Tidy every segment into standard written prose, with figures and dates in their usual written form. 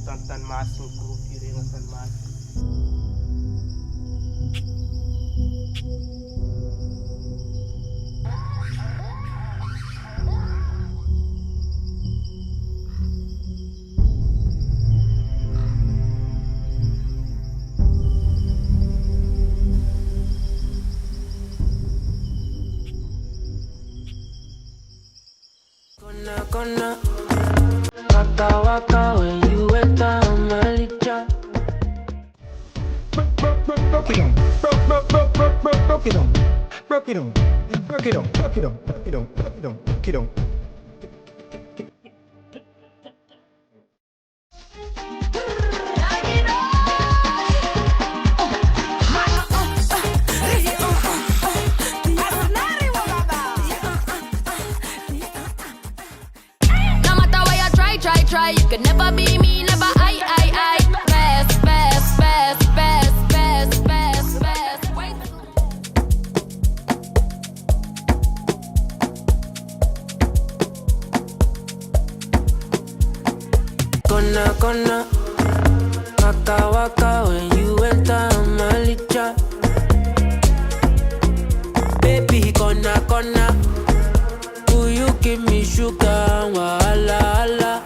Tantan masing group yun yung tan masing. Gonna waka waka when you enter my licha. Broke it on, broke it on, broke it on, broke it on, broke it on, broke it on, broke it on, broke it on. Try, you could never be me, never I. Best, best, best, best, best, best, best. Wait. Gonna waka waka when you enter my licha. Baby, gonna will you give me sugar? Wahala.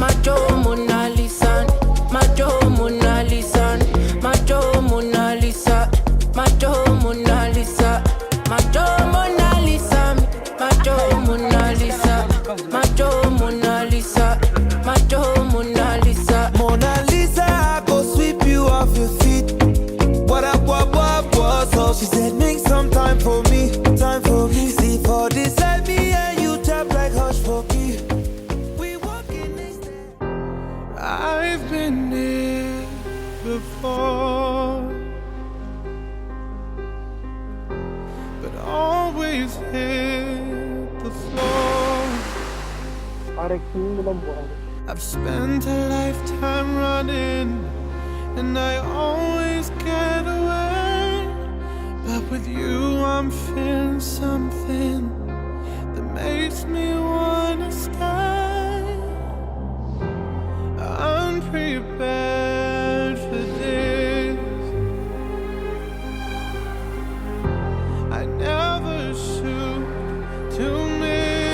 Macho Mona Lisa, Macho Mona Lisa, Macho Mona Lisa, Macho Mona Lisa, Macho Mona Lisa, Macho Mona Lisa, Macho Mona Lisa, Macho Mona Lisa. Mona Lisa, I go sweep you off your feet. What up, so she said make some time for me, time for me. See for this let me and you tap like hush for me. I've been here before, but always hit the floor. I've spent a lifetime running, and I always get away. But with you I'm feeling something that makes me wanna stay. I'm prepared for this. I never shoot to miss,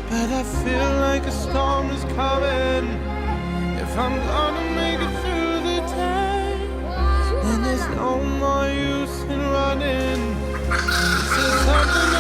but I feel like a storm is coming. If I'm gonna make it through the day, then there's no more use in running. This is something